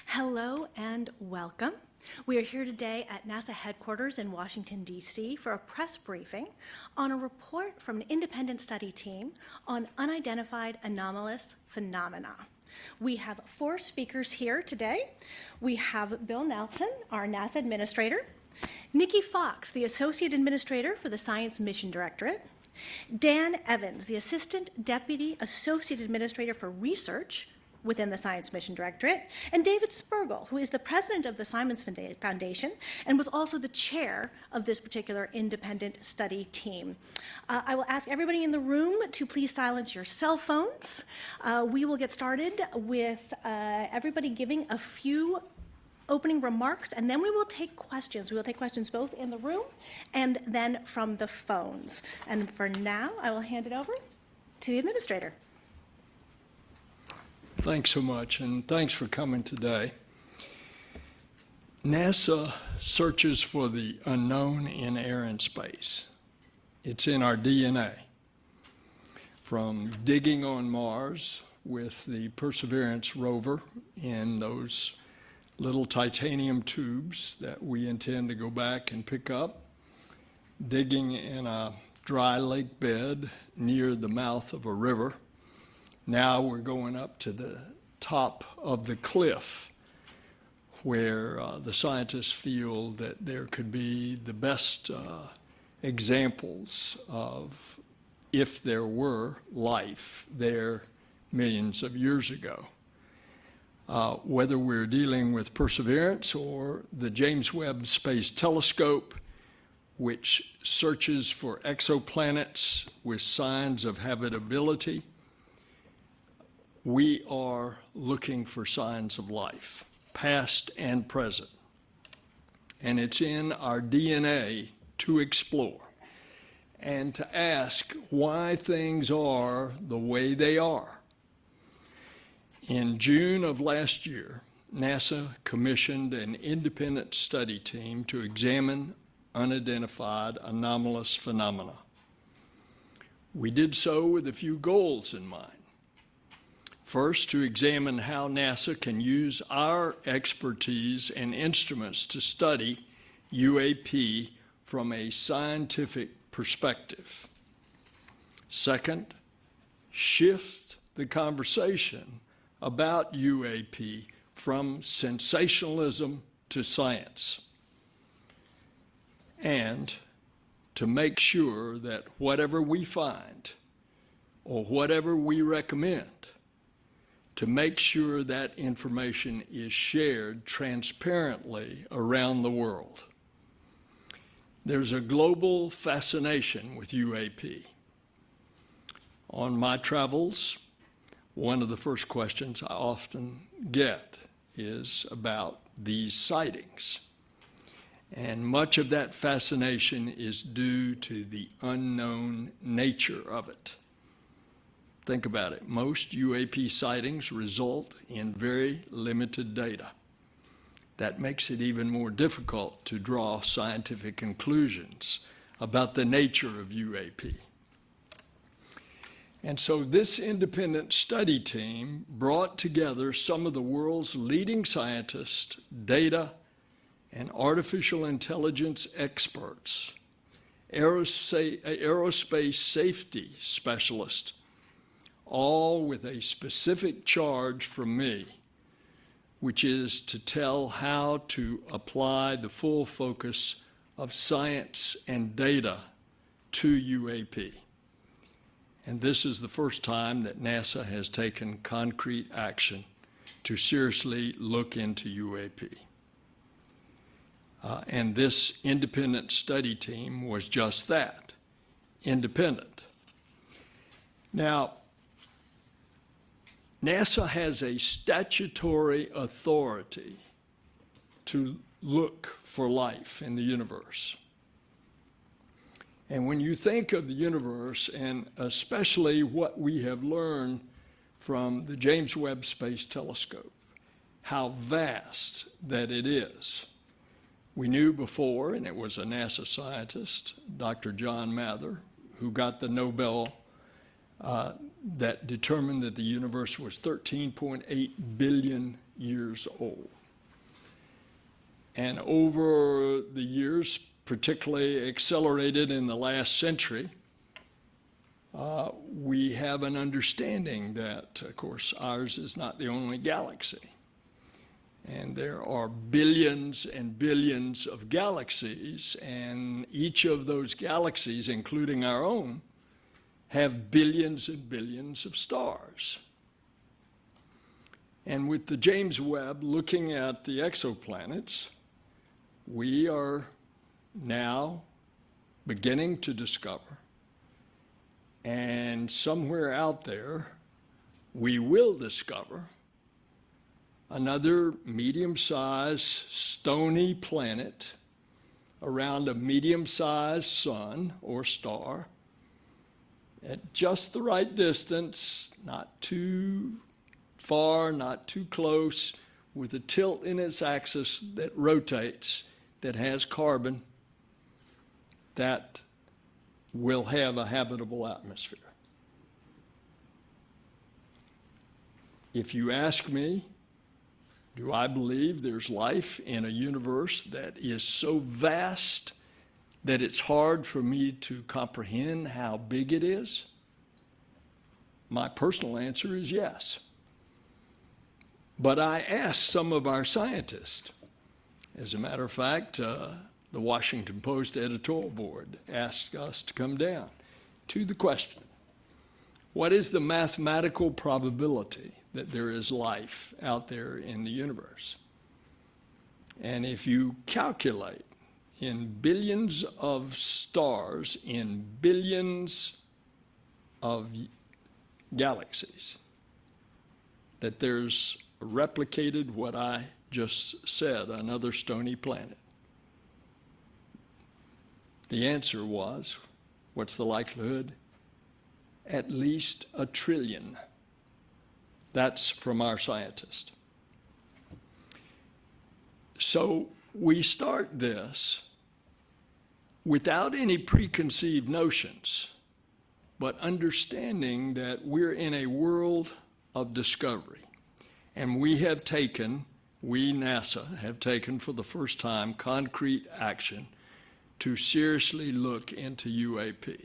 Hello and welcome. We are here today at NASA headquarters in Washington, D.C. for a press briefing on a report from an independent study team on unidentified anomalous phenomena. We have 4 speakers here today. We have Bill Nelson, our NASA administrator, Nikki Fox, the Associate Administrator for the Science Mission Directorate, Dan Evans, the Assistant Deputy Associate Administrator for Research within the Science Mission Directorate, and David Spergel, who is the president of the Simons Foundation and was also the chair of this particular independent study team. I will ask everybody in the room to please silence your cell phones. We will get started with everybody giving a few opening remarks, and then we will take questions. We will take questions both in the room and then from the phones. And for now, I will hand it over to the administrator. Thanks so much, and thanks for coming today. NASA searches for the unknown in air and space. It's in our DNA. From digging on Mars with the Perseverance rover in those little titanium tubes that we intend to go back and pick up, digging in a dry lake bed near the mouth of a river. Now we're going up to the top of the cliff where the scientists feel that there could be the best examples of if there were life there millions of years ago. Whether we're dealing with Perseverance or the James Webb Space Telescope, which searches for exoplanets with signs of habitability, we are looking for signs of life, past and present. And it's in our DNA to explore and to ask why things are the way they are. In June of last year, NASA commissioned an independent study team to examine unidentified anomalous phenomena. We did so with a few goals in mind. First, to examine how NASA can use our expertise and instruments to study UAP from a scientific perspective. Second, shift the conversation about UAP from sensationalism to science. And to make sure that whatever we find or whatever we recommend, to make sure that information is shared transparently around the world. There's a global fascination with UAP. On my travels, one of the first questions I often get is about these sightings. And much of that fascination is due to the unknown nature of it. Think about it. Most UAP sightings result in very limited data. That makes it even more difficult to draw scientific conclusions about the nature of UAP. And so this independent study team brought together some of the world's leading scientists, data, and artificial intelligence experts, aerospace safety specialists, all with a specific charge from me, which is to tell how to apply the full focus of science and data to UAP. And this is the first time that NASA has taken concrete action to seriously look into UAP. And this independent study team was just that, independent. Now, NASA has a statutory authority to look for life in the universe. And when you think of the universe, and especially what we have learned from the James Webb Space Telescope, how vast that it is. We knew before, and it was a NASA scientist, Dr. John Mather, who got the Nobel that determined that the universe was 13.8 billion years old. And over the years, particularly accelerated in the last century, we have an understanding that, of course, ours is not the only galaxy. And there are billions and billions of galaxies, and each of those galaxies, including our own, have billions and billions of stars. And with the James Webb looking at the exoplanets, we are now beginning to discover, and somewhere out there, we will discover another medium-sized stony planet around a medium-sized sun or star at just the right distance, not too far, not too close, with a tilt in its axis that rotates, that has carbon, that will have a habitable atmosphere. If you ask me, do I believe there's life in a universe that is so vast that it's hard for me to comprehend how big it is? My personal answer is yes. But I asked some of our scientists. As a matter of fact, the Washington Post editorial board asked us to come down to the question, what is the mathematical probability that there is life out there in the universe? And if you calculate in billions of stars, in billions of galaxies, that there's replicated what I just said, another stony planet. The answer was, what's the likelihood? At least 1 trillion. That's from our scientist. So we start this without any preconceived notions, but understanding that we're in a world of discovery. And we, NASA, have taken for the first time concrete action to seriously look into UAP.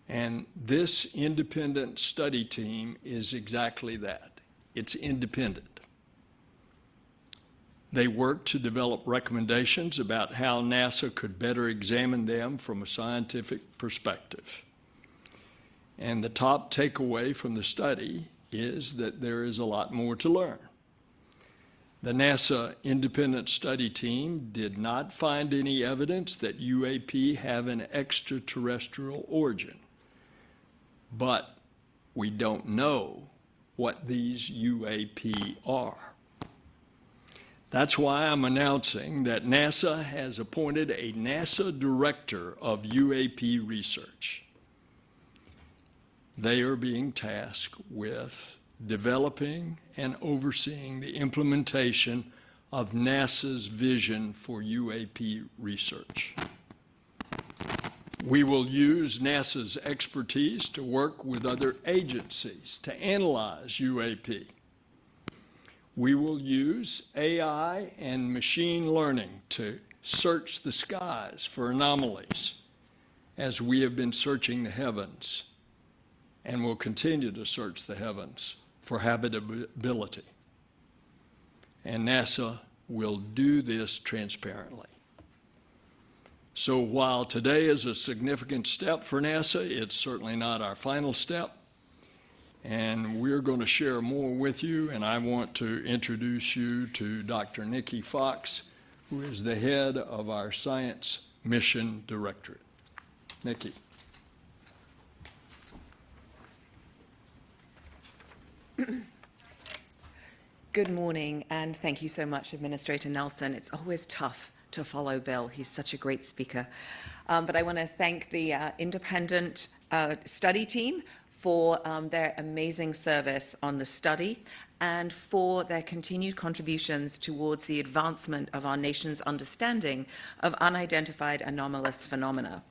And this independent study team is exactly that. It's independent. They work to develop recommendations about how NASA could better examine them from a scientific perspective. And the top takeaway from the study is that there is a lot more to learn. The NASA independent study team did not find any evidence that UAP have an extraterrestrial origin. But we don't know what these UAP are. That's why I'm announcing that NASA has appointed a NASA Director of UAP Research. They are being tasked with developing and overseeing the implementation of NASA's vision for UAP research. We will use NASA's expertise to work with other agencies to analyze UAP. We will use AI and machine learning to search the skies for anomalies, as we have been searching the heavens and will continue to search the heavens for habitability. And NASA will do this transparently. So while today is a significant step for NASA, it's certainly not our final step. And we're going to share more with you, and I want to introduce you to Dr. Nikki Fox, who is the head of our Science Mission Directorate. Nikki. Good morning, and thank you so much, Administrator Nelson. It's always tough to follow Bill. He's such a great speaker. But I want to thank the independent study team for their amazing service on the study and for their continued contributions towards the advancement of our nation's understanding of unidentified anomalous phenomena.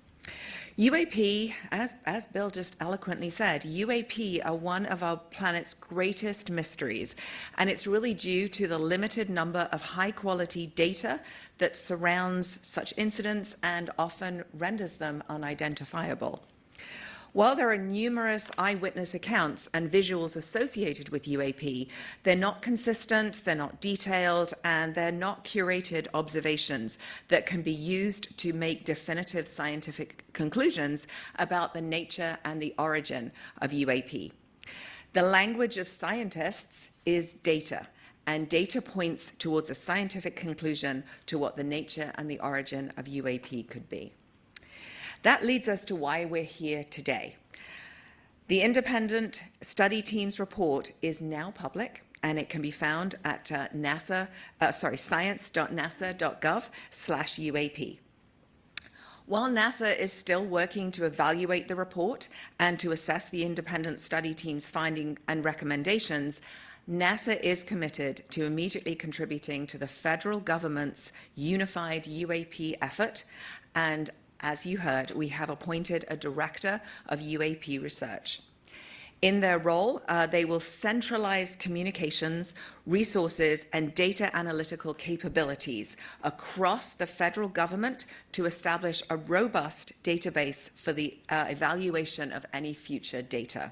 UAP, as Bill just eloquently said, UAP are one of our planet's greatest mysteries, and it's really due to the limited number of high-quality data that surrounds such incidents and often renders them unidentifiable. While there are numerous eyewitness accounts and visuals associated with UAP, they're not consistent, they're not detailed, and they're not curated observations that can be used to make definitive scientific conclusions about the nature and the origin of UAP. The language of scientists is data, and data points towards a scientific conclusion to what the nature and the origin of UAP could be. That leads us to why we're here today. The independent study team's report is now public, and it can be found at science.nasa.gov/UAP. While NASA is still working to evaluate the report and to assess the independent study team's findings and recommendations, NASA is committed to immediately contributing to the federal government's unified UAP effort, and as you heard, we have appointed a director of UAP research. In their role, they will centralize communications, resources, and data analytical capabilities across the federal government to establish a robust database for the evaluation of any future data.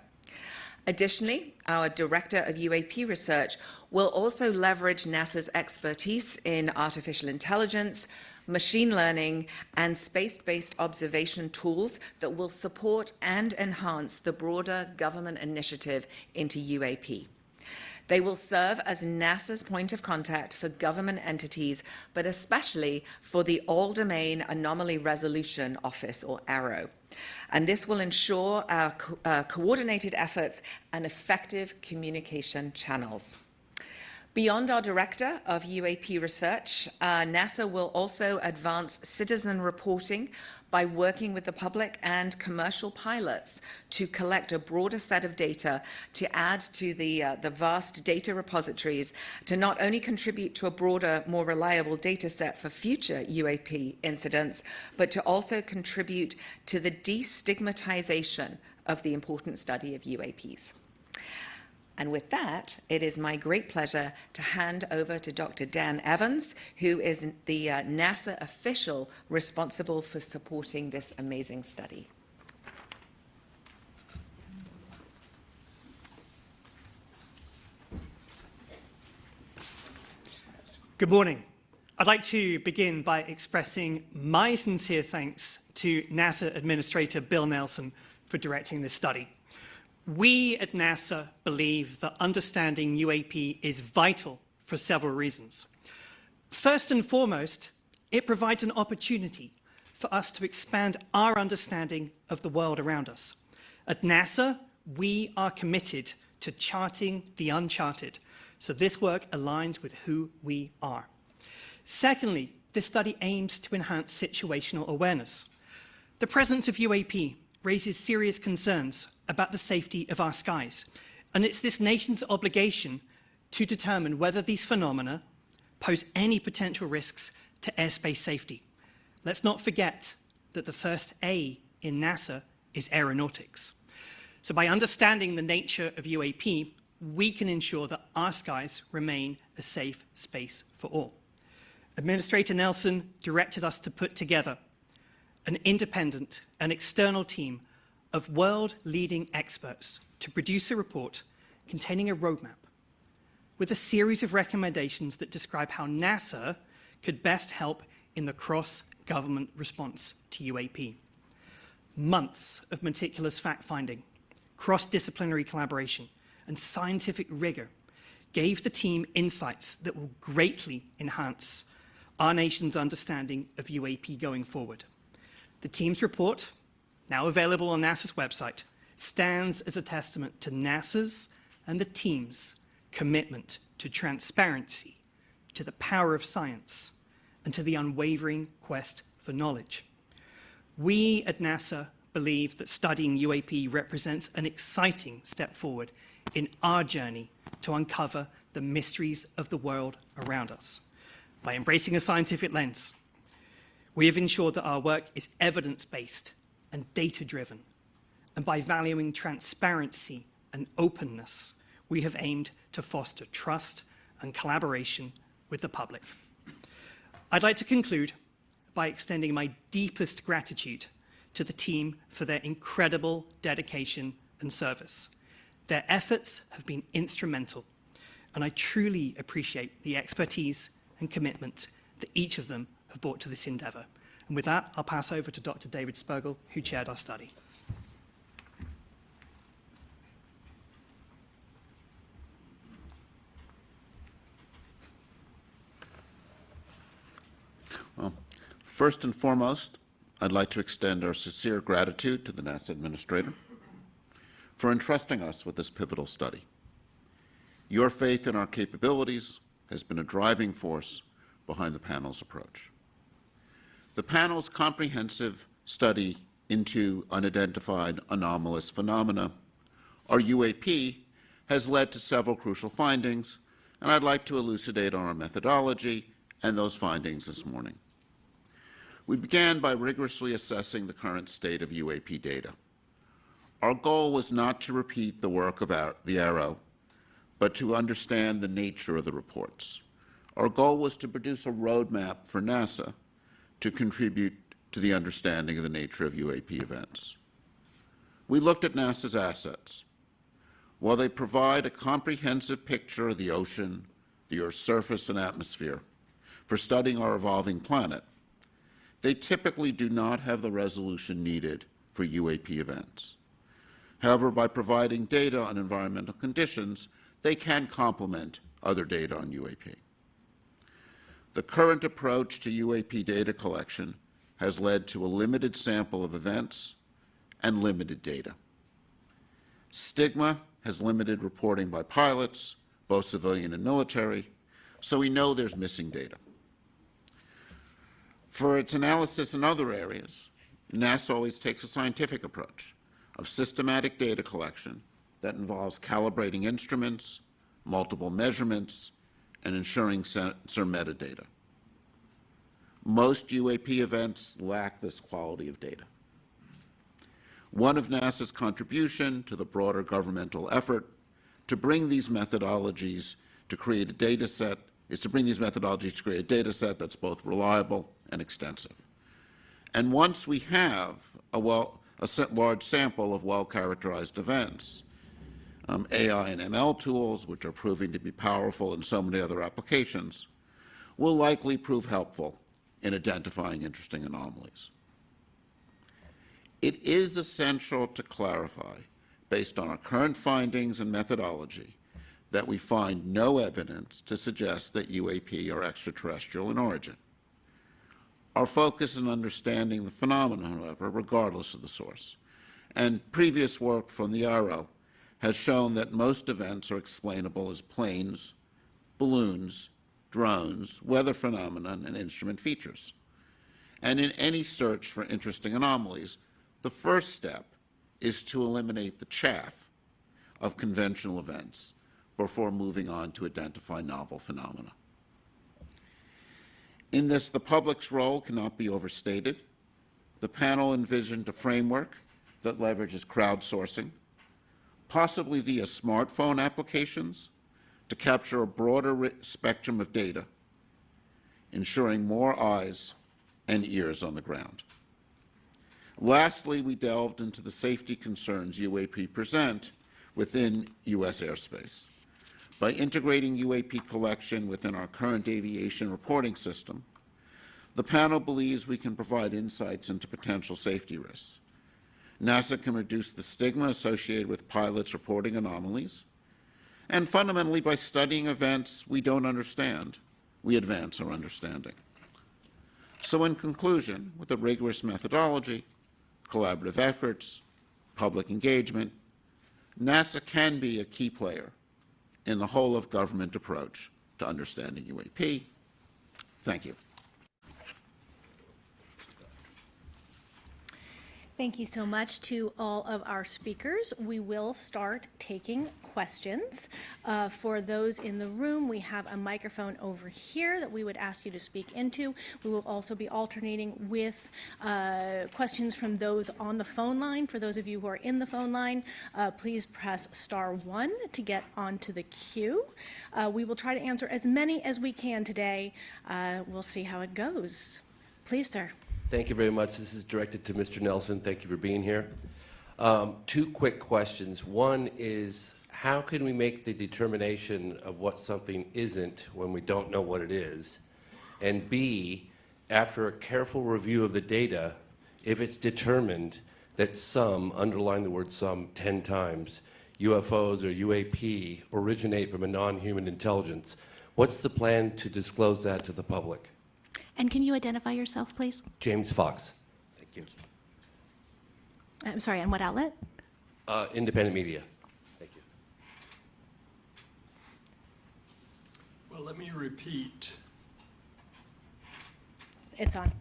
Additionally, our Director of UAP Research will also leverage NASA's expertise in artificial intelligence, machine learning, and space-based observation tools that will support and enhance the broader government initiative into UAP. They will serve as NASA's point of contact for government entities, but especially for the All-Domain Anomaly Resolution Office, or AARO. And this will ensure our coordinated efforts and effective communication channels. Beyond our Director of UAP Research, NASA will also advance citizen reporting by working with the public and commercial pilots to collect a broader set of data to add to the vast data repositories to not only contribute to a broader, more reliable data set for future UAP incidents, but to also contribute to the destigmatization of the important study of UAPs. And with that, it is my great pleasure to hand over to Dr. Dan Evans, who is the NASA official responsible for supporting this amazing study. Good morning. I'd like to begin by expressing my sincere thanks to NASA Administrator Bill Nelson for directing this study. We at NASA believe that understanding UAP is vital for several reasons. First and foremost, it provides an opportunity for us to expand our understanding of the world around us. At NASA, we are committed to charting the uncharted, so this work aligns with who we are. Secondly, this study aims to enhance situational awareness. The presence of UAP raises serious concerns about the safety of our skies, and it's this nation's obligation to determine whether these phenomena pose any potential risks to airspace safety. Let's not forget that the first A in NASA is aeronautics. So by understanding the nature of UAP, we can ensure that our skies remain a safe space for all. Administrator Nelson directed us to put together an independent and external team of world-leading experts to produce a report containing a roadmap with a series of recommendations that describe how NASA could best help in the cross-government response to UAP. Months of meticulous fact-finding, cross-disciplinary collaboration, and scientific rigor gave the team insights that will greatly enhance our nation's understanding of UAP going forward. The team's report, now available on NASA's website, stands as a testament to NASA's and the team's commitment to transparency, to the power of science, and to the unwavering quest for knowledge. We at NASA believe that studying UAP represents an exciting step forward in our journey to uncover the mysteries of the world around us. By embracing a scientific lens, we have ensured that our work is evidence-based and data-driven. And by valuing transparency and openness, we have aimed to foster trust and collaboration with the public. I'd like to conclude by extending my deepest gratitude to the team for their incredible dedication and service. Their efforts have been instrumental, and I truly appreciate the expertise and commitment that each of them have brought to this endeavor. And with that, I'll pass over to Dr. David Spergel, who chaired our study. Well, first and foremost, I'd like to extend our sincere gratitude to the NASA Administrator for entrusting us with this pivotal study. Your faith in our capabilities has been a driving force behind the panel's approach. The panel's comprehensive study into unidentified anomalous phenomena, or UAP, has led to several crucial findings, and I'd like to elucidate on our methodology and those findings this morning. We began by rigorously assessing the current state of UAP data. Our goal was not to repeat the work of the ARROW, but to understand the nature of the reports. Our goal was to produce a roadmap for NASA to contribute to the understanding of the nature of UAP events. We looked at NASA's assets. While they provide a comprehensive picture of the ocean, the Earth's surface and atmosphere for studying our evolving planet, they typically do not have the resolution needed for UAP events. However, by providing data on environmental conditions, they can complement other data on UAP. The current approach to UAP data collection has led to a limited sample of events and limited data. Stigma has limited reporting by pilots, both civilian and military, so we know there's missing data. For its analysis in other areas, NASA always takes a scientific approach of systematic data collection that involves calibrating instruments, multiple measurements, and ensuring sensor metadata. Most UAP events lack this quality of data. One of NASA's contribution to the broader governmental effort to bring these methodologies to create a data set is to bring these methodologies to create a data set that's both reliable and extensive. And once we have a large sample of well-characterized events, AI and ML tools, which are proving to be powerful in so many other applications, will likely prove helpful in identifying interesting anomalies. It is essential to clarify, based on our current findings and methodology, that we find no evidence to suggest that UAP are extraterrestrial in origin. Our focus is on understanding the phenomenon, however, regardless of the source. And previous work from the ARROW has shown that most events are explainable as planes, balloons, drones, weather phenomena, and instrument features. And in any search for interesting anomalies, the first step is to eliminate the chaff of conventional events before moving on to identify novel phenomena. In this, the public's role cannot be overstated. The panel envisioned a framework that leverages crowdsourcing, possibly via smartphone applications, to capture a broader spectrum of data, ensuring more eyes and ears on the ground. Lastly, we delved into the safety concerns UAP present within U.S. airspace. By integrating UAP collection within our current aviation reporting system, the panel believes we can provide insights into potential safety risks. NASA can reduce the stigma associated with pilots reporting anomalies, and fundamentally, by studying events we don't understand, we advance our understanding. So in conclusion, with a rigorous methodology, collaborative efforts, public engagement, NASA can be a key player in the whole of government approach to understanding UAP. Thank you. Thank you so much to all of our speakers. We will start taking questions. For those in the room, we have a microphone over here that we would ask you to speak into. We will also be alternating with questions from those on the phone line. For those of you who are in the phone line, please press *1 to get onto the queue. We will try to answer as many as we can today. We'll see how it goes. Please, sir. Thank you very much. This is directed to Mr. Nelson. Thank you for being here. Two quick questions. One is, how can we make the determination of what something isn't when we don't know what it is? And B, after a careful review of the data, if it's determined that some, underline the word some 10 times, UFOs or UAP originate from a non-human intelligence, what's the plan to disclose that to the public? And can you identify yourself, please? James Fox. Thank you. I'm sorry, and what outlet? Independent media. Thank you. Well, let me repeat. It's on.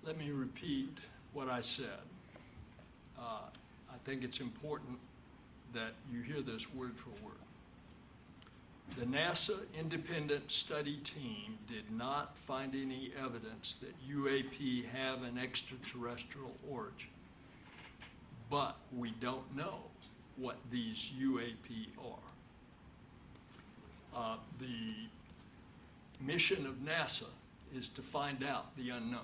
Let me repeat what I said. I think it's important that you hear this word for word. The NASA independent study team did not find any evidence that UAP have an extraterrestrial origin. But we don't know what these UAP are. The mission of NASA is to find out the unknown.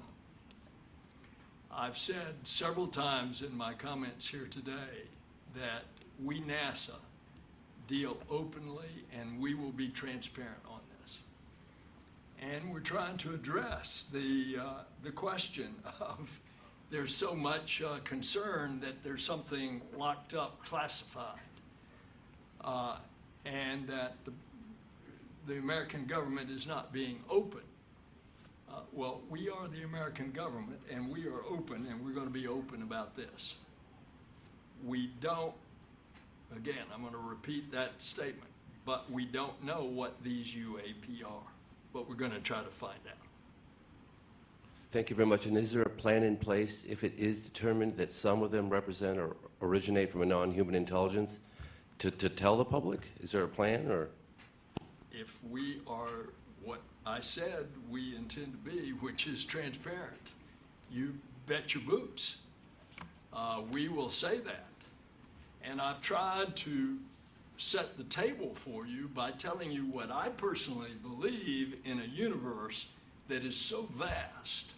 I've said several times in my comments here today that we, NASA, deal openly and we will be transparent on this. And we're trying to address the question of there's so much concern that there's something locked up, classified, and that the American government is not being open. Well, we are the American government, and we are open, and we're going to be open about this. We don't, again, I'm going to repeat that statement, but we don't know what these UAP are, but we're going to try to find out. Thank you very much. And is there a plan in place if it is determined that some of them represent or originate from a non-human intelligence to tell the public? Is there a plan, or? If we are what I said we intend to be, which is transparent, you bet your boots. We will say that. And I've tried to set the table for you by telling you what I personally believe in a universe that is so vast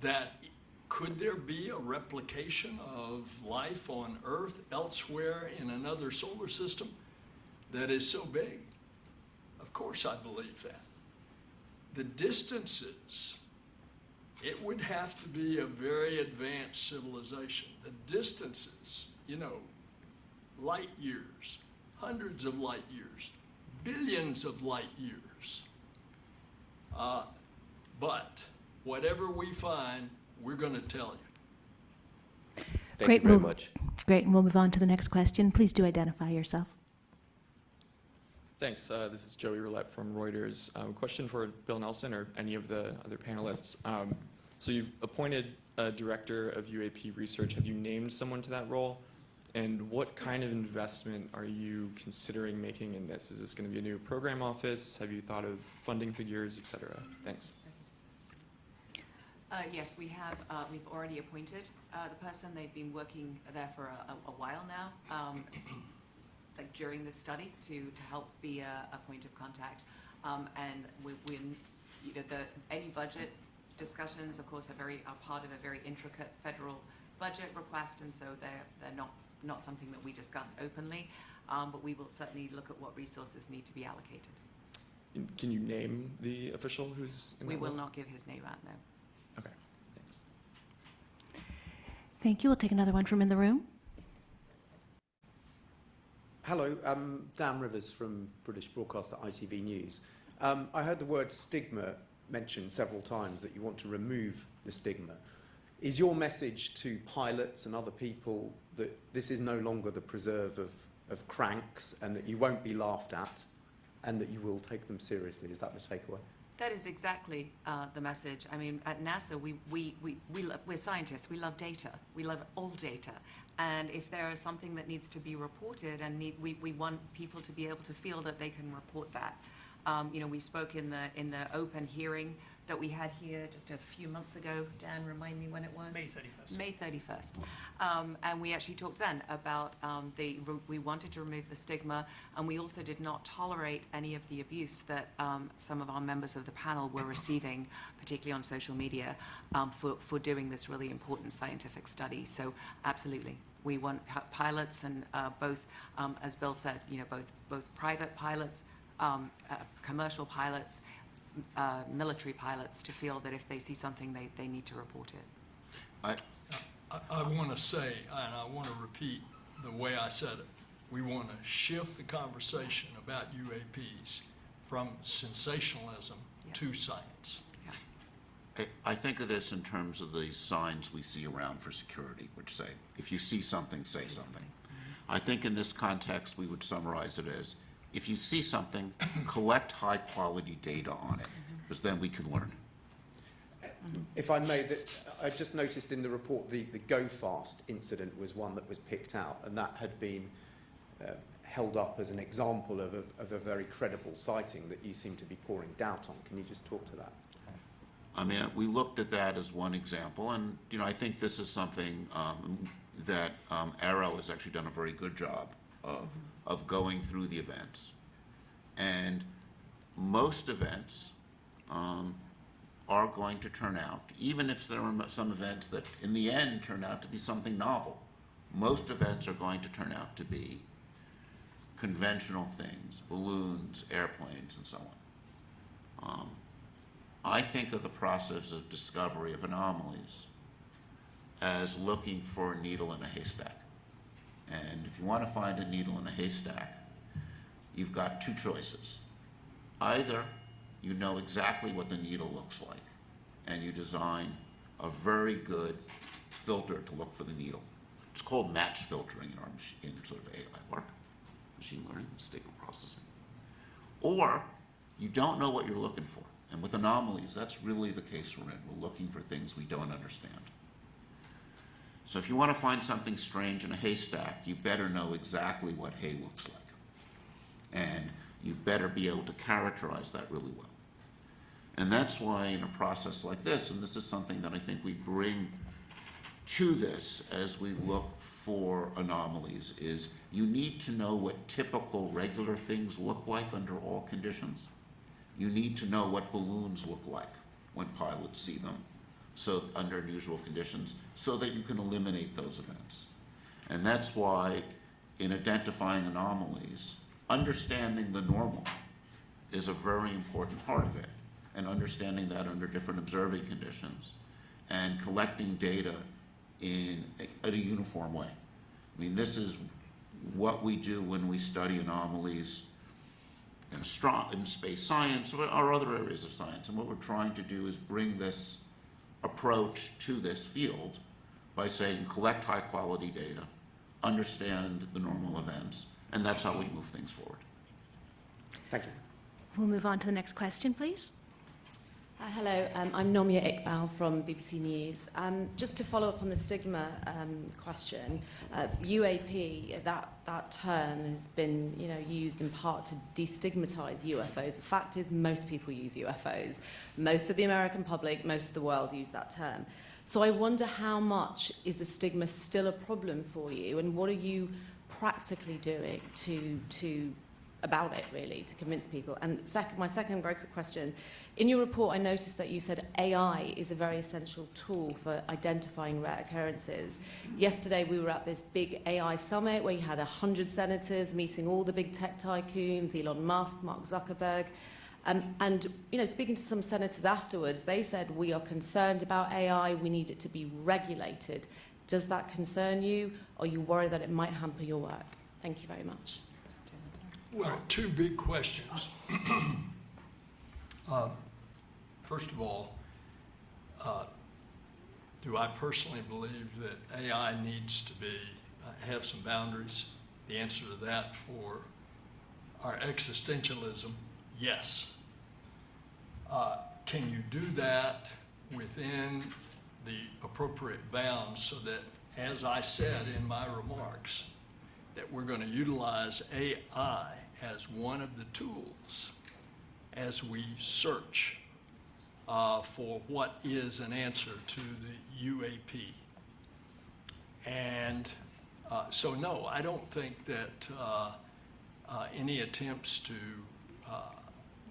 that could there be a replication of life on Earth elsewhere in another solar system that is so big? Of course I believe that. The distances, it would have to be a very advanced civilization. The distances, you know, light years, hundreds of light years, billions of light years. But whatever we find, we're going to tell you. Thank you very much. Great, and we'll move on to the next question. Please do identify yourself. Thanks. This is Joey Roulette from Reuters. Question for Bill Nelson or any of the other panelists. So you've appointed a director of UAP research. Have you named someone to that role? And what kind of investment are you considering making in this? Is this going to be a new program office? Have you thought of funding figures, et cetera? Thanks. Yes, we have. We've already appointed the person. They've been working there for a while now. Like during the study to help be a point of contact. And any budget discussions, of course, are part of a very intricate federal budget request, and so they're not something that we discuss openly, but we will certainly look at what resources need to be allocated. Can you name the official who's in We that will role? not give his name out, no. Okay, thanks. Thank you. We'll take another one from in the room. Hello, Dan Rivers from British broadcaster ITV News. I heard the word stigma mentioned several times, that you want to remove the stigma. Is your message to pilots and other people that this is no longer the preserve of cranks and that you won't be laughed at and that you will take them seriously? Is that the takeaway? That is exactly the message. I mean, at NASA, we're scientists. We love data. We love all data. And if there is something that needs to be reported, and we want people to be able to feel that they can report that. We spoke in the open hearing that we had here just a few months ago. Dan, remind me when it was? May 31st. May 31st. And we actually talked then about we wanted to remove the stigma, and we also did not tolerate any of the abuse that some of our members of the panel were receiving, particularly on social media, for doing this really important scientific study. So absolutely, we want pilots, and both, as Bill said, both private pilots, commercial pilots, military pilots, to feel that if they see something, they need to report it. I want to say, and I want to repeat the way I said it, we want to shift the conversation about UAPs from sensationalism to science. I think of this in terms of the signs we see around for security, which say, if you see something, say something. I think in this context, we would summarize it as, if you see something, collect high-quality data on it, because then we can learn. If I may, I just noticed in the report the Go Fast incident was one that was picked out, and that had been held up as an example of a very credible sighting that you seem to be pouring doubt on. Can you just talk to that? I mean, we looked at that as one example, and I think this is something that Arrow has actually done a very good job of going through the events. And most events are going to turn out, even if there are some events that in the end turn out to be something novel, most events are going to turn out to be conventional things, balloons, airplanes, and so on. I think of the process of discovery of anomalies as looking for a needle in a haystack. And if you want to find a needle in a haystack, you've got two choices. Either you know exactly what the needle looks like, and you design a very good filter to look for the needle. It's called match filtering in sort of AI work, machine learning, signal processing. Or you don't know what you're looking for. And with anomalies, that's really the case we're in. We're looking for things we don't understand. So if you want to find something strange in a haystack, you better know exactly what hay looks like. And you better be able to characterize that really well. And that's why in a process like this, and this is something that I think we bring to this as we look for anomalies, is you need to know what typical regular things look like under all conditions. You need to know what balloons look like when pilots see them, so under unusual conditions, so that you can eliminate those events. And that's why in identifying anomalies, understanding the normal is a very important part of it, and understanding that under different observing conditions, and collecting data in a uniform way. I mean, this is what we do when we study anomalies in space science or other areas of science. And what we're trying to do is bring this approach to this field by saying, collect high quality data, understand the normal events, and that's how we move things forward. Thank you. We'll move on to the next question, please. Hello, I'm Nomia Iqbal from BBC News. Just to follow up on the stigma question, UAP, that term has been used in part to destigmatize UFOs. The fact is most people use UFOs. Most of the American public, most of the world use that term. So I wonder how much is the stigma still a problem for you, and what are you practically doing about it, really, to convince people? And my second very quick question. In your report, I noticed that you said AI is a very essential tool for identifying rare occurrences. Yesterday, we were at this big AI summit where you had 100 senators meeting all the big tech tycoons, Elon Musk, Mark Zuckerberg. And speaking to some senators afterwards, they said, we are concerned about AI, we need it to be regulated. Does that concern you? Or are you worried that it might hamper your work? Thank you very much. Well, two big questions. First of all, do I personally believe that AI needs to have some boundaries? The answer to that for our existentialism, yes. Can you do that within the appropriate bounds so that, as I said in my remarks, that we're going to utilize AI as one of the tools as we search for what is an answer to the UAP. And so no, I don't think that any attempts to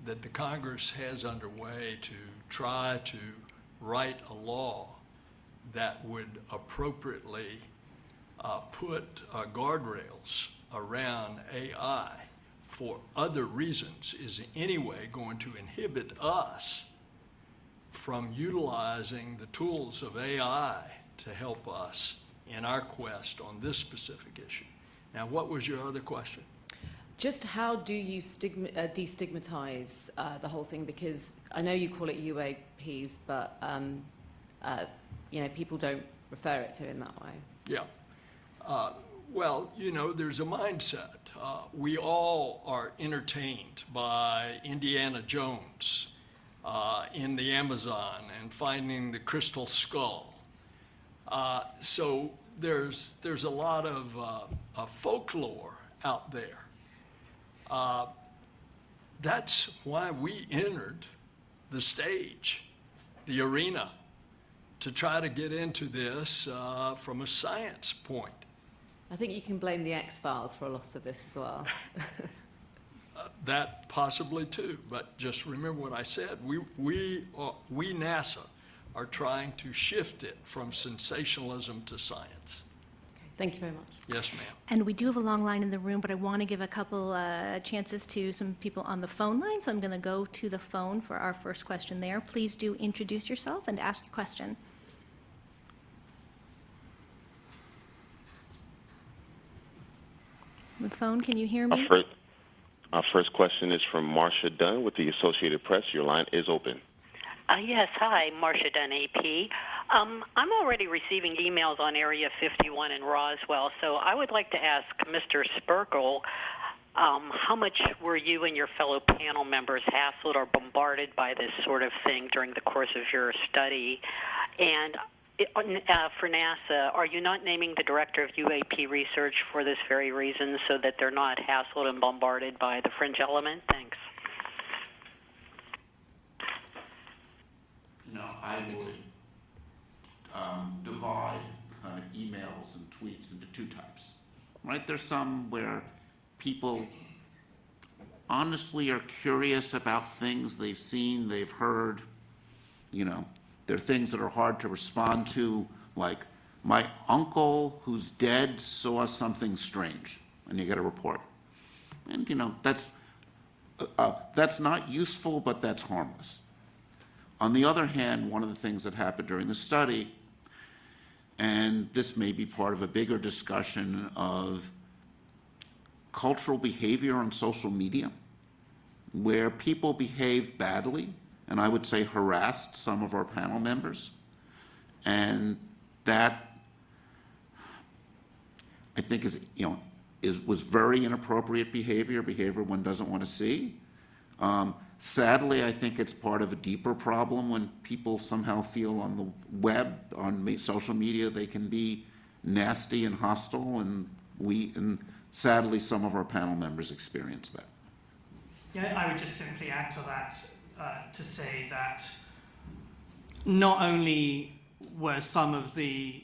that the Congress has underway to try to write a law that would appropriately put guardrails around AI for other reasons is in any way going to inhibit us from utilizing the tools of AI to help us in our quest on this specific issue. Now, what was your other question? Just how do you destigmatize the whole thing? Because I know you call it UAPs, but you know, people don't refer it to in that way. Yeah. Well, you know, there's a mindset. We all are entertained by Indiana Jones in the Amazon and finding the crystal skull. So there's a lot of folklore out there. That's why we entered the stage, the arena, to try to get into this from a science point. I think you can blame the X-Files for a lot of this as well. That possibly too, but just remember what I said. We NASA are trying to shift it from sensationalism to science. Okay, thank you very much. Yes, ma'am. And we do have a long line in the room, but I want to give a couple chances to some people on the phone line, so I'm going to go to the phone for our first question there. Please do introduce yourself and ask your question. The phone, can you hear me? Our first question is from Marcia Dunn with the Associated Press. Your line is open. Yes, hi, Marcia Dunn, AP. I'm already receiving emails on Area 51 in Roswell, so I would like to ask Mr. Sperkel, how much were you and your fellow panel members hassled or bombarded by this sort of thing during the course of your study? And for NASA, are you not naming the director of UAP research for this very reason, so that they're not hassled and bombarded by the fringe element? Thanks. You know, I would divide kind of emails and tweets into two types, right? There's some where people honestly are curious about things they've seen, they've heard. You know, there are things that are hard to respond to, like my uncle who's dead saw something strange, and you get a report. And you know, that's not useful, but that's harmless. On the other hand, one of the things that happened during the study, and this may be part of a bigger discussion of cultural behavior on social media, where people behave badly, and I would say harassed some of our panel members, and that I think was very inappropriate behavior one doesn't want to see. Sadly, I think it's part of a deeper problem when people somehow feel on the web, on social media, they can be nasty and hostile, and sadly, some of our panel members experience that. Yeah, I would just simply add to that to say that not only were some of the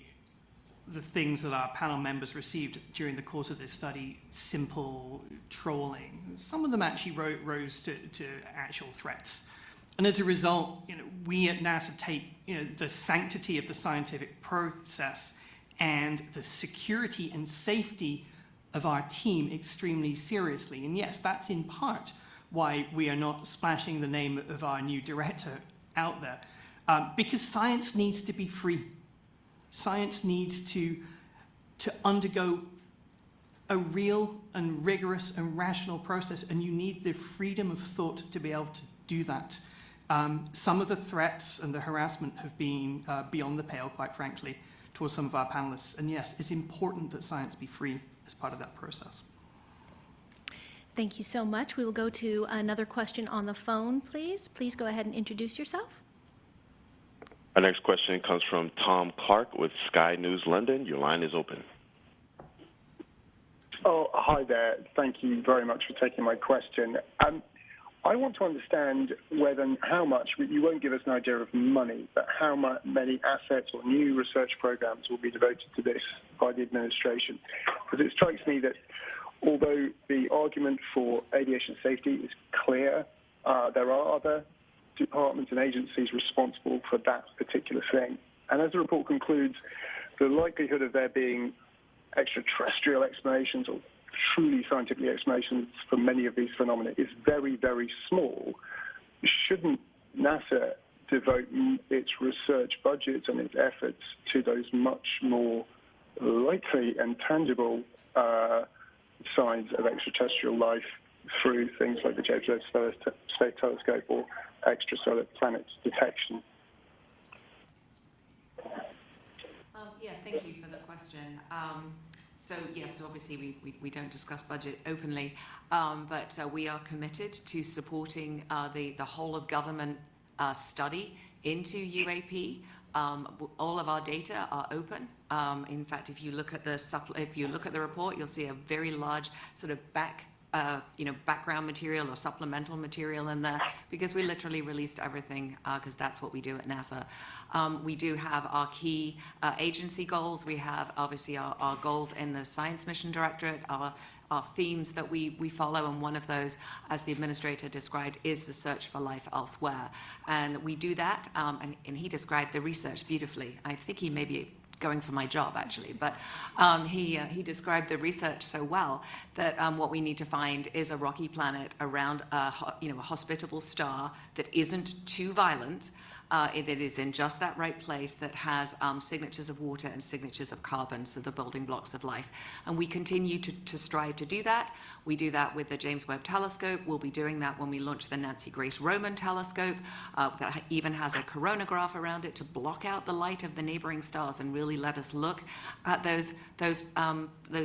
things that our panel members received during the course of this study simple trolling, some of them actually rose to actual threats. And as a result, you know, we at NASA take, you know, the sanctity of the scientific process and the security and safety of our team extremely seriously. And yes, that's in part why we are not splashing the name of our new director out there, because science needs to be free. Science needs to undergo a real and rigorous and rational process, and you need the freedom of thought to be able to do that. Some of the threats and the harassment have been beyond the pale, quite frankly, towards some of our panelists. And yes, it's important that science be free as part of that process. Thank you so much. We will go to another question on the phone, please. Please go ahead and introduce yourself. Our next question comes from Tom Clark with Sky News London. Your line is open. Oh, hi there. Thank you very much for taking my question. I want to understand how much, you won't give us an idea of money, but how many assets or new research programs will be devoted to this by the administration. Because it strikes me that although the argument for aviation safety is clear, there are other departments and agencies responsible for that particular thing. And as the report concludes, the likelihood of there being extraterrestrial explanations or truly scientific explanations for many of these phenomena is very, very small. Shouldn't NASA devote its research budgets and its efforts to those much more likely and tangible signs of extraterrestrial life through things like the James Webb Space Telescope or extrasolar planets detection? Yeah, thank you for the question. So yes, obviously we don't discuss budget openly, but we are committed to supporting the whole of government study into UAP. All of our data are open. In fact, if you look at the report, you'll see a very large sort of background material or supplemental material in there, because we literally released everything, because that's what we do at NASA. We do have our key agency goals. We have obviously our goals in the Science Mission Directorate, our themes that we follow, and one of those, as the administrator described, is the search for life elsewhere. And we do that, and he described the research beautifully. I think he may be going for my job, actually, but he described the research so well that what we need to find is a rocky planet around a hospitable star that isn't too violent, that is in just that right place, that has signatures of water and signatures of carbon, so the building blocks of life. And we continue to strive to do that. We do that with the James Webb Telescope. We'll be doing that when we launch the Nancy Grace Roman Telescope, that even has a coronagraph around it to block out the light of the neighboring stars and really let us look at those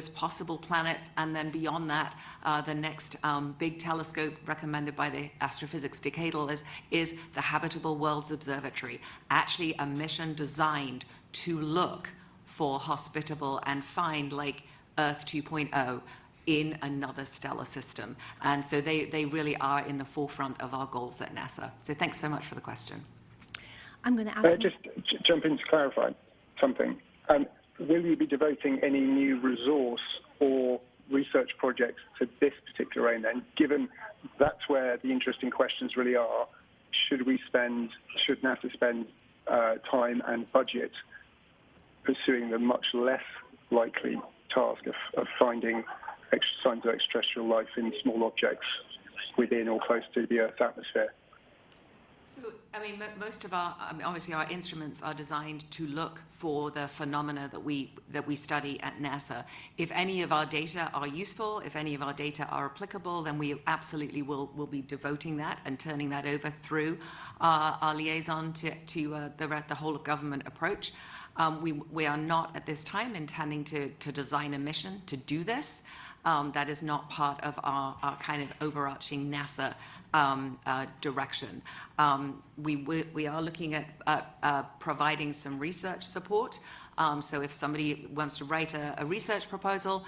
possible planets. And then beyond that, the next big telescope recommended by the Astrophysics Decadal is the Habitable Worlds Observatory, actually a mission designed to look for hospitable and find like Earth 2.0 in another stellar system. And so they really are in the forefront of our goals at NASA. So thanks so much for the question. I'm going to ask... Just jump in to clarify something. Will you be devoting any new resource or research projects to this particular aim then, given that's where the interesting questions really are? Should NASA spend time and budget pursuing the much less likely task of finding signs of extraterrestrial life in small objects within or close to the Earth's atmosphere? So, I mean, most of obviously our instruments are designed to look for the phenomena that we study at NASA. If any of our data are useful, if any of our data are applicable, then we absolutely will be devoting that and turning that over through our liaison to the whole of government approach. We are not at this time intending to design a mission to do this. That is not part of our kind of overarching NASA direction. We are looking at providing some research support. So if somebody wants to write a research proposal,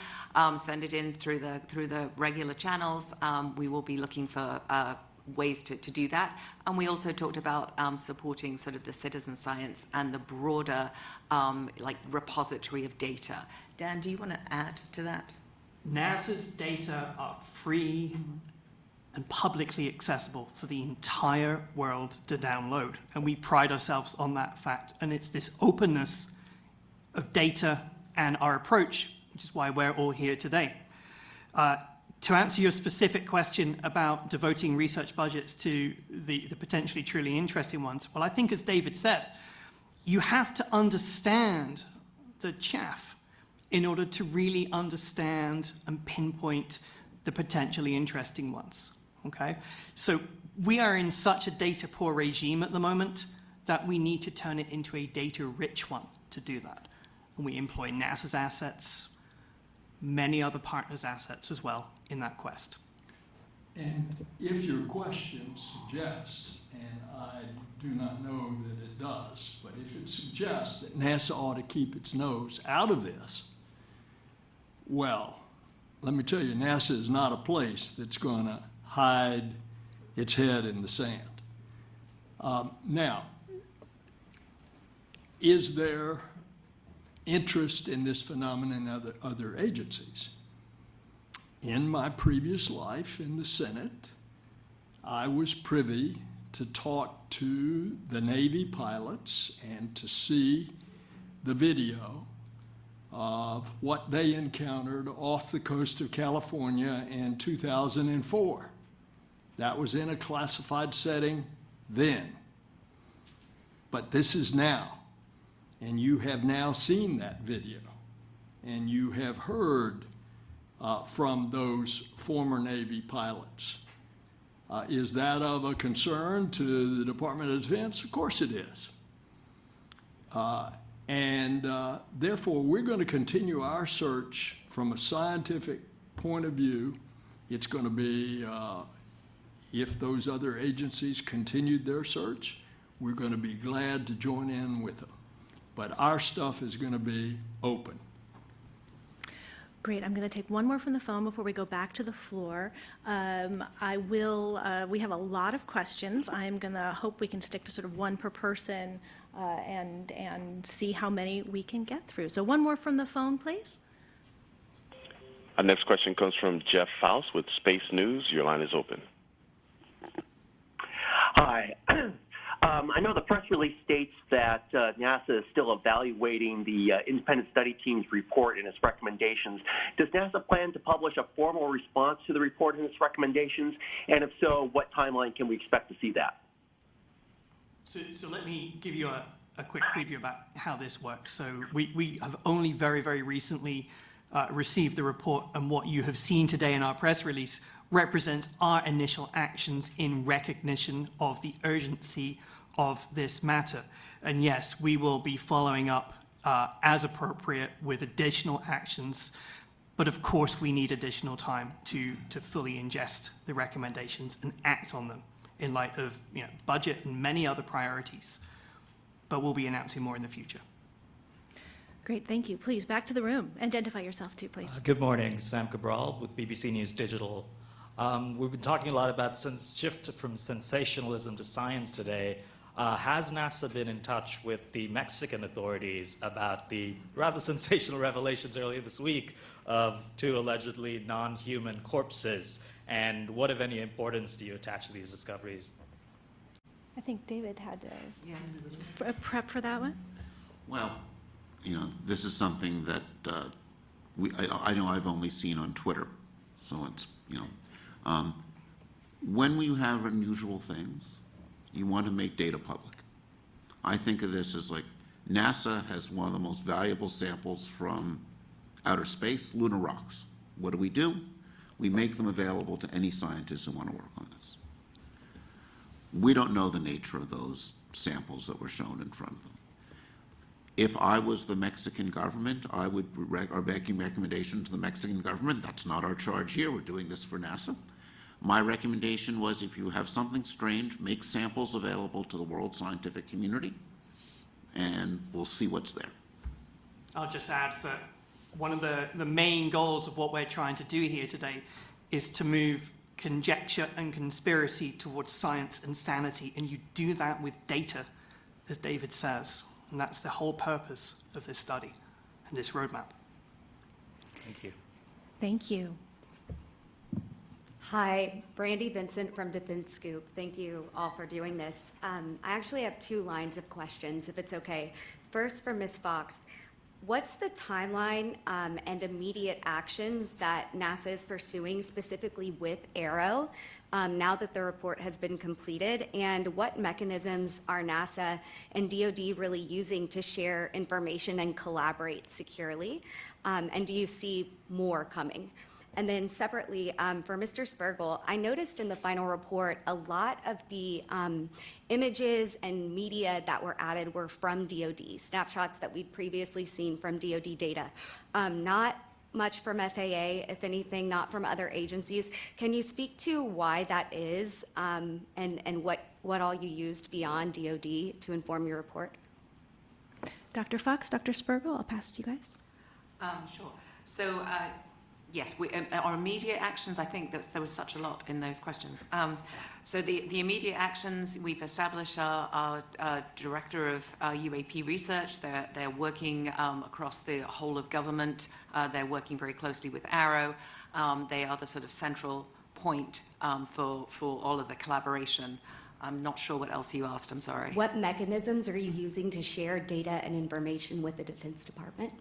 send it in through the regular channels. We will be looking for ways to do that. And we also talked about supporting sort of the citizen science and the broader repository of data. Dan, do you want to add to that? NASA's data are free and publicly accessible for the entire world to download. And we pride ourselves on that fact. And it's this openness of data and our approach, which is why we're all here today. To answer your specific question about devoting research budgets to the potentially truly interesting ones, well, I think as David said, you have to understand the chaff in order to really understand and pinpoint the potentially interesting ones, okay? So we are in such a data-poor regime at the moment that we need to turn it into a data-rich one to do that. And we employ NASA's assets, many other partners' assets as well in that quest. And if your question suggests, and I do not know that it does, but if it suggests that NASA ought to keep its nose out of this, well, let me tell you, NASA is not a place that's going to hide its head in the sand. Now, is there interest in this phenomenon in other agencies? In my previous life in the Senate, I was privy to talk to the Navy pilots and to see the video of what they encountered off the coast of California in 2004. That was in a classified setting then. But this is now. And you have now seen that video. And you have heard from those former Navy pilots. Is that of a concern to the Department of Defense? Of course it is. Therefore, we're going to continue our search from a scientific point of view. It's going to be, if those other agencies continued their search, we're going to be glad to join in with them. But our stuff is going to be open. Great. I'm going to take one more from the phone before we go back to the floor. We have a lot of questions. I'm going to hope we can stick to sort of one per person and see how many we can get through. So one more from the phone, please. Our next question comes from Jeff Faust with Space News. Your line is open. Hi. I know the press release states that NASA is still evaluating the independent study team's report and its recommendations. Does NASA plan to publish a formal response to the report and its recommendations? And if so, what timeline can we expect to see that? So let me give you a quick preview about how this works. So we have only very, very recently received the report, and what you have seen today in our press release represents our initial actions in recognition of the urgency of this matter. And yes, we will be following up as appropriate with additional actions, but of course we need additional time to fully ingest the recommendations and act on them in light of budget and many other priorities. But we'll be announcing more in the future. Great, thank you. Please, back to the room. Identify yourself too, please. Good morning, Sam Cabral with BBC News Digital. We've been talking a lot about shift from sensationalism to science today. Has NASA been in touch with the Mexican authorities about the rather sensational revelations earlier this week of 2 allegedly non-human corpses? And what, if any, importance do you attach to these discoveries? I think David had a prep for that one. Well, this is something that I know I've only seen on Twitter. So it's, when you have unusual things, you want to make data public. I think of this as like NASA has one of the most valuable samples from outer space, lunar rocks. What do? We make them available to any scientists who want to work on this. We don't know the nature of those samples that were shown in front of them. If I was the Mexican government, I would are making recommendations to the Mexican government. That's not our charge here. We're doing this for NASA. My recommendation was, if you have something strange, make samples available to the world scientific community, and we'll see what's there. I'll just add that one of the main goals of what we're trying to do here today is to move conjecture and conspiracy towards science and sanity, and you do that with data, as David says. And that's the whole purpose of this study and this roadmap. Thank you. Thank you. Hi, Brandy Vincent from Defense Scoop. Thank you all for doing this. I actually have 2 lines of questions, if it's okay. First, for Ms. Fox, what's the timeline and immediate actions that NASA is pursuing specifically with ARROW now that the report has been completed? And what mechanisms are NASA and DoD really using to share information and collaborate securely? And do you see more coming? And then separately, for Mr. Spergel, I noticed in the final report a lot of the images and media that were added were from DoD, snapshots that we'd previously seen from DoD data, not much from FAA, if anything, not from other agencies. Can you speak to why that is, and what all you used beyond DoD to inform your report? Dr. Fox, Dr. Spergel, I'll pass it to you guys. Sure. So, yes, our immediate actions, I think there was such a lot in those questions. So the immediate actions, we've established our director of UAP research. They're working across the whole of government. They're working very closely with AARO. They are the sort of central point for all of the collaboration. I'm not sure what else you asked, I'm sorry. What mechanisms are you using to share data and information with the Defense Department?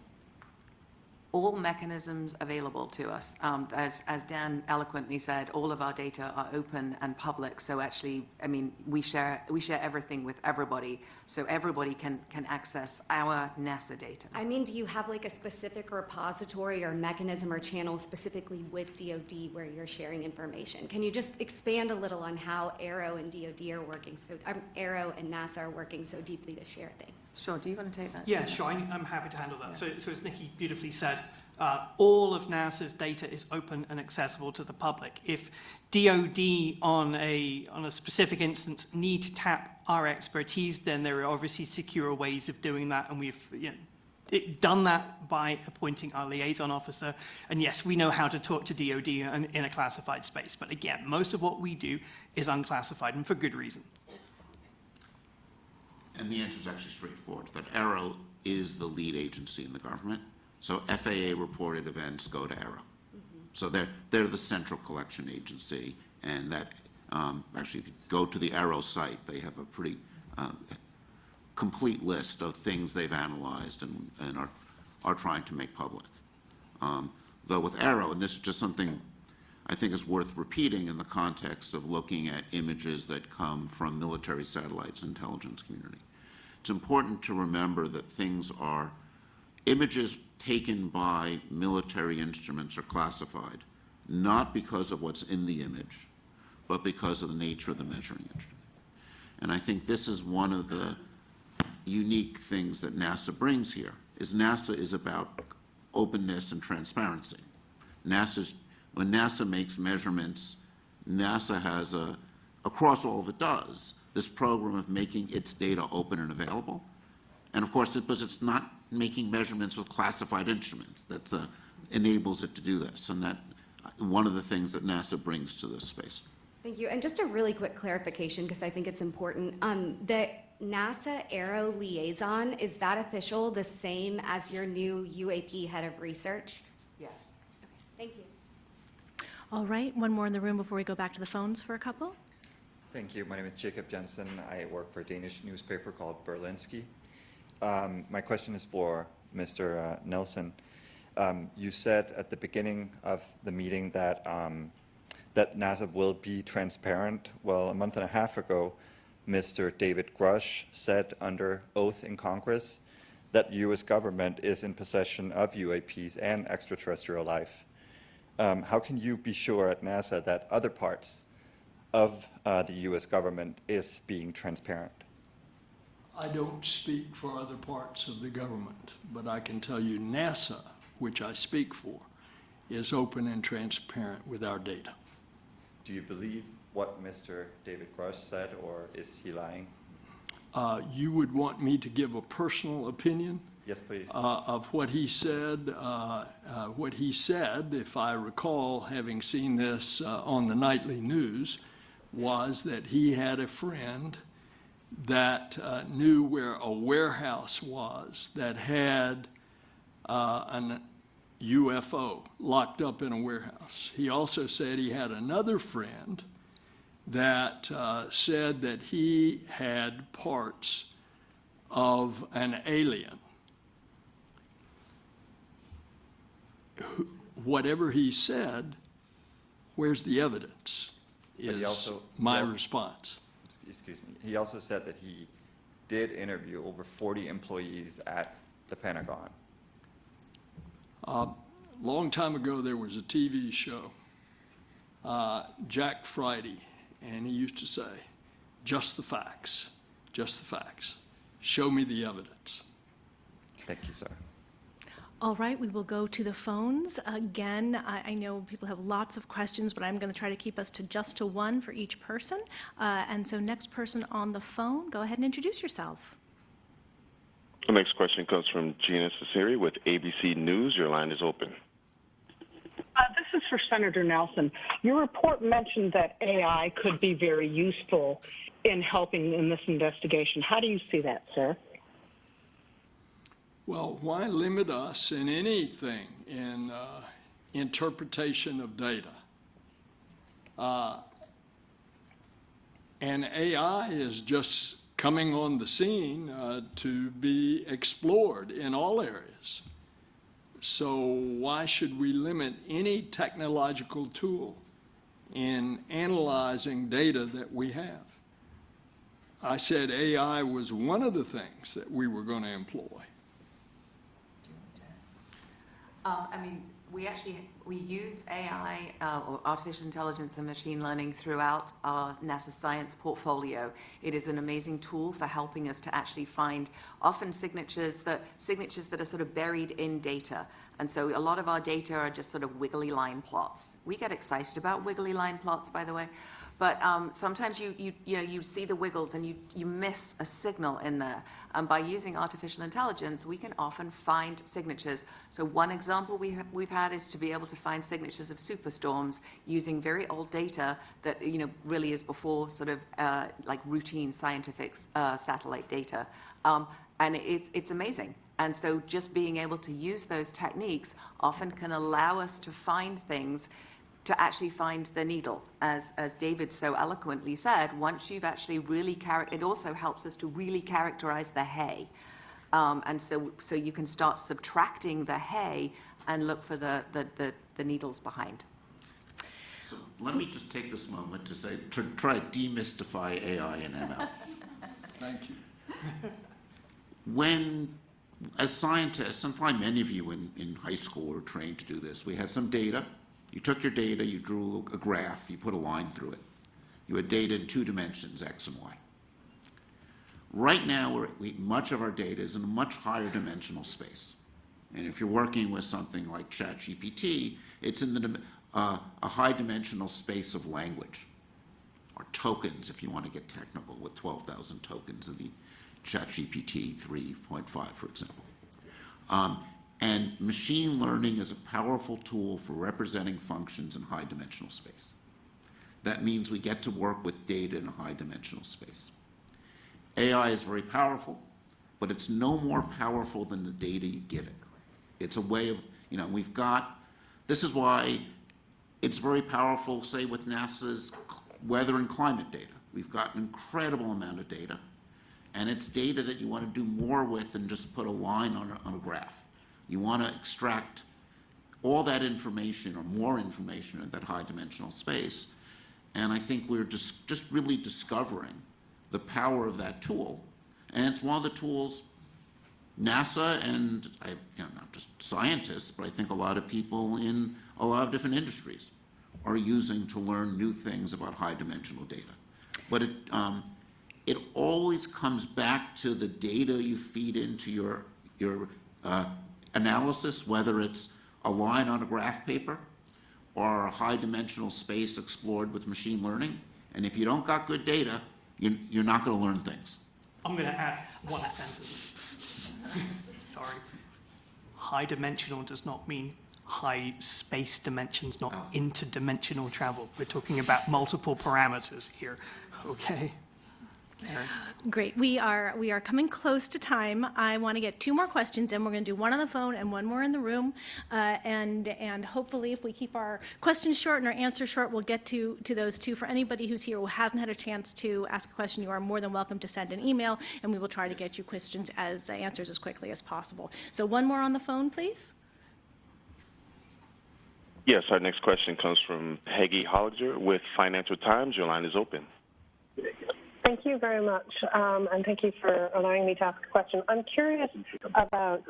All mechanisms available to us. As Dan eloquently said, all of our data are open and public. So actually, I mean, we share everything with everybody, so everybody can access our NASA data. I mean, do you have like a specific repository or mechanism or channel specifically with DoD where you're sharing information? Can you just expand a little on how AARO and DoD are working? So AARO and NASA are working so deeply to share things. Sure. Do you want to take that? Yeah, sure. I'm happy to handle that. Yeah. So as Nikki beautifully said, all of NASA's data is open and accessible to the public. If DoD on a specific instance need to tap our expertise, then there are obviously secure ways of doing that, and we've done that by appointing our liaison officer. And yes, we know how to talk to DoD in a classified space. But again, most of what we do is unclassified, and for good reason. And the answer is actually straightforward, that AARO is the lead agency in the government. So FAA reported events go to AARO. Mm-hmm. So they're the central collection agency, and that actually, if you go to the AARO site, they have a pretty complete list of things they've analyzed and are trying to make public. Though with AARO, and this is just something I think is worth repeating in the context of looking at images that come from military satellites and intelligence community. It's important to remember that images taken by military instruments are classified, not because of what's in the image, but because of the nature of the measuring instrument. And I think this is one of the unique things that NASA brings here, is NASA is about openness and transparency. When NASA makes measurements, NASA has across all of it does, this program of making its data open and available. And of course, because it's not making measurements with classified instruments, that enables it to do this. And that one of the things that NASA brings to this space. Thank you. And just a really quick clarification, because I think it's important. The NASA AARO liaison, is that official the same as your new UAP head of research? Yes. Okay. Thank you. All right, one more in the room before we go back to the phones for a couple. Thank you. My name is Jacob Jensen. I work for a Danish newspaper called Berlingske. My question is for Mr. Nelson. You said at the beginning of the meeting that that NASA will be transparent. Well, a month and a half ago, Mr. David Grush said under oath in Congress that the U.S. government is in possession of UAPs and extraterrestrial life. How can you be sure at NASA that other parts of the U.S. government is being transparent? I don't speak for other parts of the government, but I can tell you NASA, which I speak for, is open and transparent with our data. Do you believe what Mr. David Grush said, or is he lying? You would want me to give a personal opinion? Yes, please. Of what he said. What he said, if I recall having seen this on the nightly news, was that he had a friend that knew where a warehouse was that had an UFO locked up in a warehouse. He also said he had another friend that said that he had parts of an alien. Whatever he said, where's the evidence? Is my response. Excuse me. He also said that he did interview over 40 employees at the Pentagon. Long time ago, there was a TV show, Jack Friday, and he used to say, just the facts, just the facts. Show me the evidence. Thank you, sir. All right, we will go to the phones. Again, I know people have lots of questions, but I'm going to try to keep us to just to one for each person. And so next person on the phone, go ahead and introduce yourself. The next question comes from Gina Cesari with ABC News. Your line is open. This is for Senator Nelson. Your report mentioned that AI could be very useful in helping in this investigation. How do you see that, sir? Well, why limit us in anything in interpretation of data? And AI is just coming on the scene to be explored in all areas. So why should we limit any technological tool in analyzing data that we have? I said AI was one of the things that we were going to employ. We use AI, or artificial intelligence and machine learning throughout our NASA science portfolio. It is an amazing tool for helping us to actually find often signatures that are sort of buried in data. And so a lot of our data are just sort of wiggly line plots. We get excited about wiggly line plots, by the way. But sometimes you see the wiggles and you miss a signal in there. And by using artificial intelligence, we can often find signatures. So one example we've had is to be able to find signatures of superstorms using very old data that really is before sort of like routine scientific satellite data. And it's amazing. And so just being able to use those techniques often can allow us to find things, to actually find the needle. As David so eloquently said, once you've actually really it also helps us to really characterize the hay. And so you can start subtracting the hay and look for the needles behind. So let me just take this moment to try to demystify AI and ML. Thank you. When, as scientists, and probably many of you in high school were trained to do this, we had some data. You took your data, you drew a graph, you put a line through it. You had data in 2 dimensions, X and Y. Right now, much of our data is in a much higher dimensional space. And if you're working with something like ChatGPT, it's in a high dimensional space of language, or tokens, if you want to get technical, with 12,000 tokens in the ChatGPT 3.5, for example. And machine learning is a powerful tool for representing functions in high dimensional space. That means we get to work with data in a high dimensional space. AI is very powerful, but it's no more powerful than the data you give it. It's a way of, this is why it's very powerful, say, with NASA's weather and climate data. We've got an incredible amount of data, and it's data that you want to do more with than just put a line on a graph. You want to extract all that information or more information in that high dimensional space. And I think we're just really discovering the power of that tool. And it's one of the tools NASA and, not just scientists, but I think a lot of people in a lot of different industries are using to learn new things about high dimensional data. But it always comes back to the data you feed into your analysis, whether it's a line on a graph paper or a high dimensional space explored with machine learning. And if you don't got good data, you're not going to learn things. I'm going to add one sentence. Sorry. High dimensional does not mean high space dimensions, not interdimensional travel. We're talking about multiple parameters here. Okay. Karen. Great. We are coming close to time. I want to get 2 more questions in. We're going to do one on the phone and one more in the room. And hopefully, if we keep our questions short and our answers short, we'll get to those 2. For anybody who's here who hasn't had a chance to ask a question, you are more than welcome to send an email, and we will try to get you answers as quickly as possible. So one more on the phone, please. Yes, our next question comes from Peggy Holliger with Financial Times. Your line is open. Thank you very much, and thank you for allowing me to ask a question. I'm curious about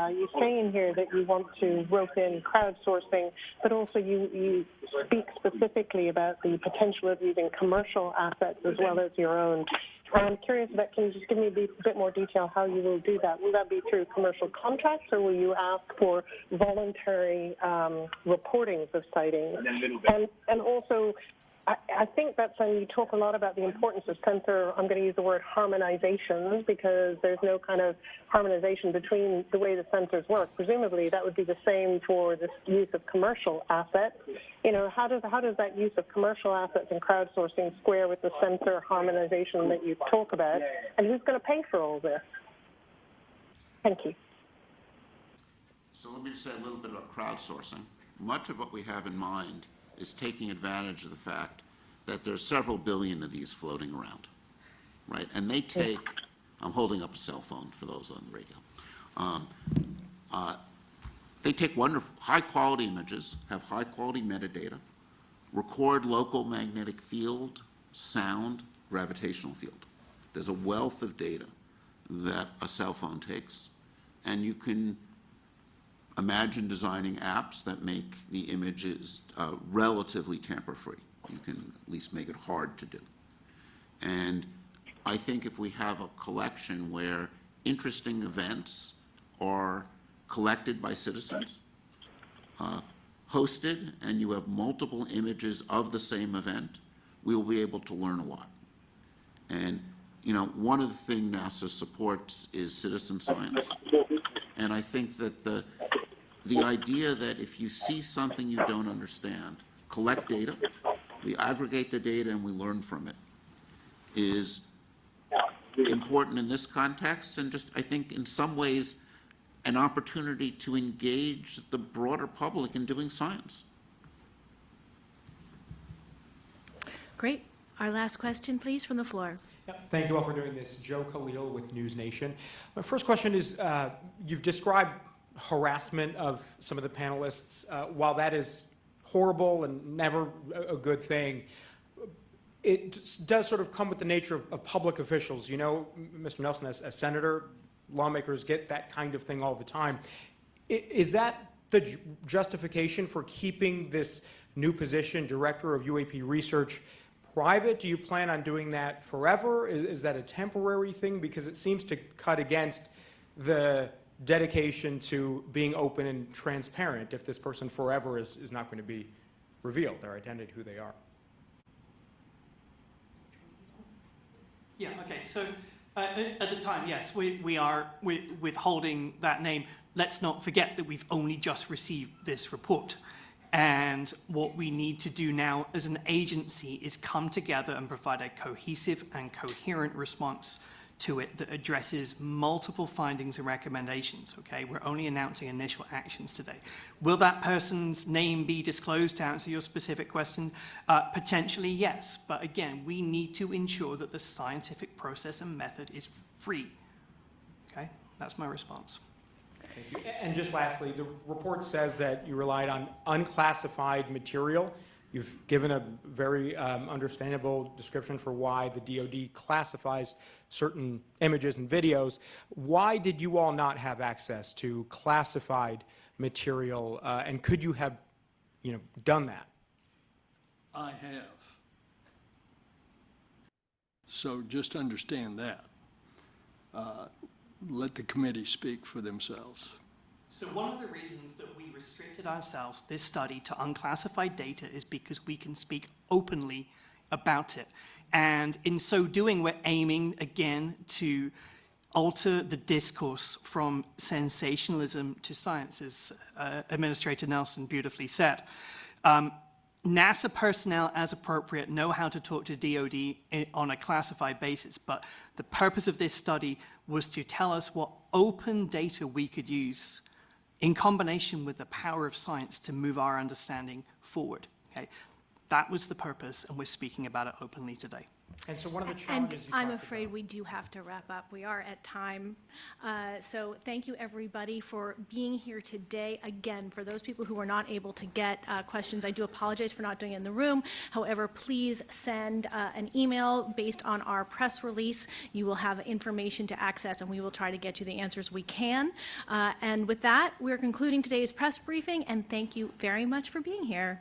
you saying here that you want to rope in crowdsourcing, but also you speak specifically about the potential of using commercial assets as well as your own. I'm curious about, can you just give me a bit more detail how you will do that? Will that be through commercial contracts, or will you ask for voluntary reportings of sightings? And also, I think that's when you talk a lot about the importance of sensor, I'm going to use the word harmonization, because there's no kind of harmonization between the way the sensors work. Presumably that would be the same for the use of commercial assets. You know, how does that use of commercial assets and crowdsourcing square with the sensor harmonization that you talk about? And who's going to pay for all this? Thank you. So let me just say a little bit about crowdsourcing. Much of what we have in mind is taking advantage of the fact that there's several billion of these floating around, right? And they take, I'm holding up a cell phone for those on the radio. They take wonderful, high-quality images, have high-quality metadata, record local magnetic field, sound, gravitational field. There's a wealth of data that a cell phone takes, and you can imagine designing apps that make the images relatively tamper-free. You can at least make it hard to do. And I think if we have a collection where interesting events are collected by citizens, hosted, and you have multiple images of the same event, we will be able to learn a lot. And, you know, one of the things NASA supports is citizen science. And I think that the idea that if you see something you don't understand, collect data, we aggregate the data and we learn from it, is important in this context, and just, I think, in some ways, an opportunity to engage the broader public in doing science. Great. Our last question, please, from the floor. Thank you all for doing this. Joe Khalil with News Nation. My first question is, you've described harassment of some of the panelists. While that is horrible and never a good thing, it does sort of come with the nature of public officials. You know, Mr. Nelson, as a senator, lawmakers get that kind of thing all the time. Is that the justification for keeping this new position, Director of UAP Research, private? Do you plan on doing that forever? Is that a temporary thing? Because it seems to cut against the dedication to being open and transparent if this person forever is not going to be revealed, their identity, who they are. Yeah, okay, so at the time, yes, we are withholding that name. Let's not forget that we've only just received this report. And what we need to do now as an agency is come together and provide a cohesive and coherent response to it that addresses multiple findings and recommendations, okay? We're only announcing initial actions today. Will that person's name be disclosed, to answer your specific question? Potentially, yes. But again, we need to ensure that the scientific process and method is free, okay? That's my response. Thank you. And just lastly, the report says that you relied on unclassified material. You've given a very understandable description for why the DoD classifies certain images and videos. Why did you all not have access to classified material, and could you have, done that? I have. So just understand that. Let the committee speak for themselves. So one of the reasons that we restricted ourselves, this study, to unclassified data is because we can speak openly about it. And in so doing, we're aiming, again, to alter the discourse from sensationalism to science, as Administrator Nelson beautifully said. NASA personnel, as appropriate, know how to talk to DoD on a classified basis, but the purpose of this study was to tell us what open data we could use in combination with the power of science to move our understanding forward. Okay? That was the purpose, and we're speaking about it openly today. And so one of the And challenges you I'm talked afraid we do have to wrap up. We are at time. So thank you, everybody, for being here today. Again, for those people who were not able to get questions, I do apologize for not doing it in the room. However, please send an email based on our press release. You will have information to access, and we will try to get you the answers we can. And with that, we're concluding today's press briefing, and thank you very much for being here.